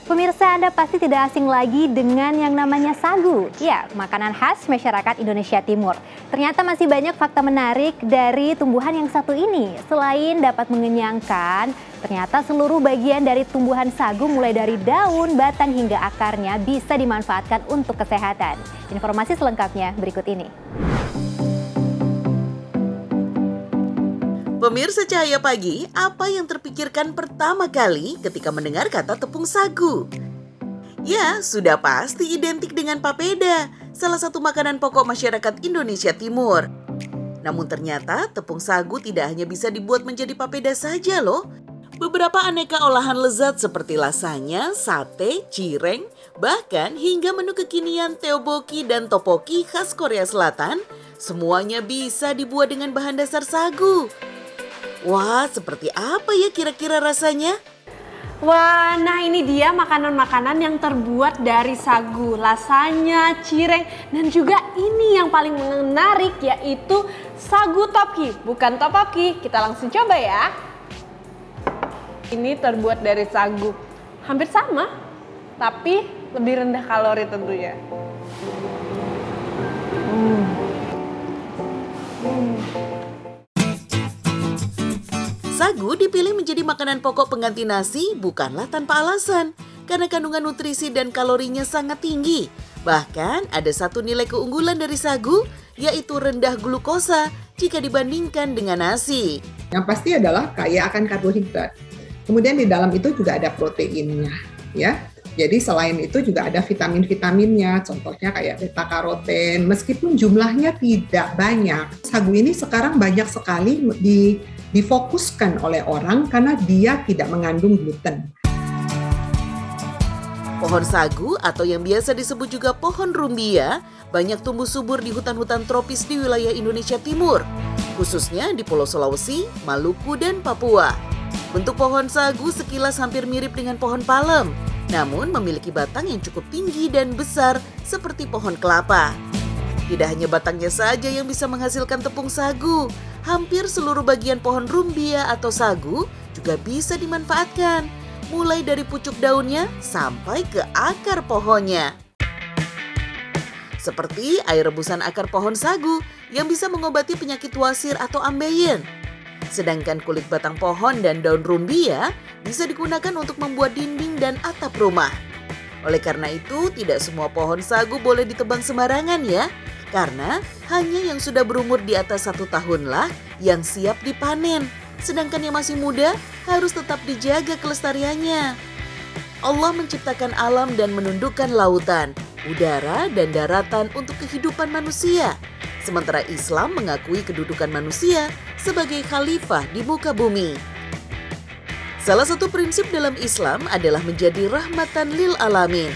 Pemirsa, Anda pasti tidak asing lagi dengan yang namanya sagu. Ya, makanan khas masyarakat Indonesia Timur. Ternyata masih banyak fakta menarik dari tumbuhan yang satu ini. Selain dapat mengenyangkan, ternyata seluruh bagian dari tumbuhan sagu mulai dari daun, batang hingga akarnya bisa dimanfaatkan untuk kesehatan. Informasi selengkapnya berikut ini. Pemirsa Cahaya Pagi, apa yang terpikirkan pertama kali ketika mendengar kata tepung sagu? Ya, sudah pasti identik dengan papeda, salah satu makanan pokok masyarakat Indonesia Timur. Namun ternyata tepung sagu tidak hanya bisa dibuat menjadi papeda saja loh. Beberapa aneka olahan lezat seperti lasanya, sate, cireng, bahkan hingga menu kekinian tteokbokki dan tteokbokki khas Korea Selatan, semuanya bisa dibuat dengan bahan dasar sagu. Wah, seperti apa ya kira-kira rasanya? Wah, nah ini dia makanan-makanan yang terbuat dari sagu. Lasanya, cireng, dan juga ini yang paling menarik yaitu sagu tteokbokki. Bukan tteokbokki, kita langsung coba ya. Ini terbuat dari sagu. Hampir sama, tapi lebih rendah kalori tentunya. Sagu dipilih menjadi makanan pokok pengganti nasi bukanlah tanpa alasan, karena kandungan nutrisi dan kalorinya sangat tinggi. Bahkan ada satu nilai keunggulan dari sagu, yaitu rendah glukosa jika dibandingkan dengan nasi. Yang pasti adalah kaya akan karbohidrat. Kemudian di dalam itu juga ada proteinnya, ya. Jadi selain itu juga ada vitamin-vitaminnya, contohnya kayak beta karoten, meskipun jumlahnya tidak banyak. Sagu ini sekarang banyak sekali difokuskan oleh orang karena dia tidak mengandung gluten. Pohon sagu atau yang biasa disebut juga pohon rumbia banyak tumbuh subur di hutan-hutan tropis di wilayah Indonesia Timur, khususnya di Pulau Sulawesi, Maluku, dan Papua. Bentuk pohon sagu sekilas hampir mirip dengan pohon palem, namun memiliki batang yang cukup tinggi dan besar seperti pohon kelapa. Tidak hanya batangnya saja yang bisa menghasilkan tepung sagu, hampir seluruh bagian pohon rumbia atau sagu juga bisa dimanfaatkan, mulai dari pucuk daunnya sampai ke akar pohonnya. Seperti air rebusan akar pohon sagu yang bisa mengobati penyakit wasir atau ambeien. Sedangkan kulit batang pohon dan daun rumbia bisa digunakan untuk membuat dinding dan atap rumah. Oleh karena itu, tidak semua pohon sagu boleh ditebang sembarangan ya. Karena hanya yang sudah berumur di atas 1 tahunlah yang siap dipanen. Sedangkan yang masih muda harus tetap dijaga kelestariannya. Allah menciptakan alam dan menundukkan lautan, udara, dan daratan untuk kehidupan manusia. Sementara Islam mengakui kedudukan manusia sebagai khalifah di muka bumi. Salah satu prinsip dalam Islam adalah menjadi rahmatan lil alamin.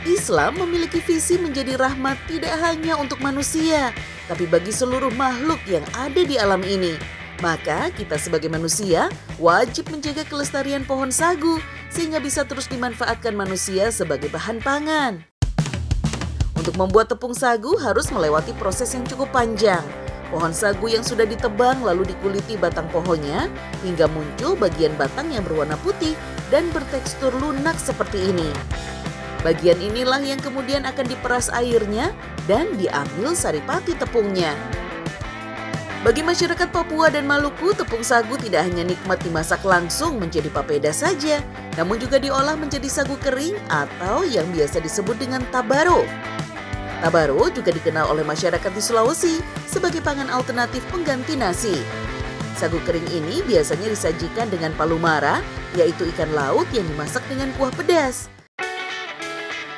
Islam memiliki visi menjadi rahmat tidak hanya untuk manusia, tapi bagi seluruh makhluk yang ada di alam ini. Maka kita sebagai manusia wajib menjaga kelestarian pohon sagu sehingga bisa terus dimanfaatkan manusia sebagai bahan pangan. Untuk membuat tepung sagu harus melewati proses yang cukup panjang. Pohon sagu yang sudah ditebang lalu dikuliti batang pohonnya hingga muncul bagian batang yang berwarna putih dan bertekstur lunak seperti ini. Bagian inilah yang kemudian akan diperas airnya dan diambil saripati tepungnya. Bagi masyarakat Papua dan Maluku, tepung sagu tidak hanya nikmat dimasak langsung menjadi papeda saja, namun juga diolah menjadi sagu kering atau yang biasa disebut dengan tabaro. Tabaro juga dikenal oleh masyarakat di Sulawesi sebagai pangan alternatif pengganti nasi. Sagu kering ini biasanya disajikan dengan palumara, yaitu ikan laut yang dimasak dengan kuah pedas.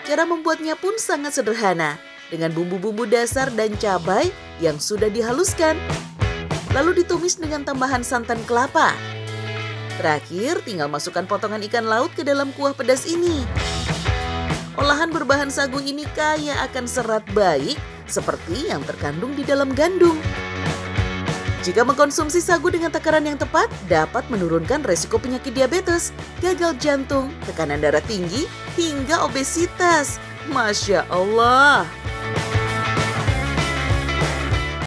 Cara membuatnya pun sangat sederhana, dengan bumbu-bumbu dasar dan cabai yang sudah dihaluskan. Lalu ditumis dengan tambahan santan kelapa. Terakhir, tinggal masukkan potongan ikan laut ke dalam kuah pedas ini. Olahan berbahan sagu ini kaya akan serat baik seperti yang terkandung di dalam gandum. Jika mengkonsumsi sagu dengan takaran yang tepat, dapat menurunkan resiko penyakit diabetes, gagal jantung, tekanan darah tinggi, hingga obesitas. Masya Allah!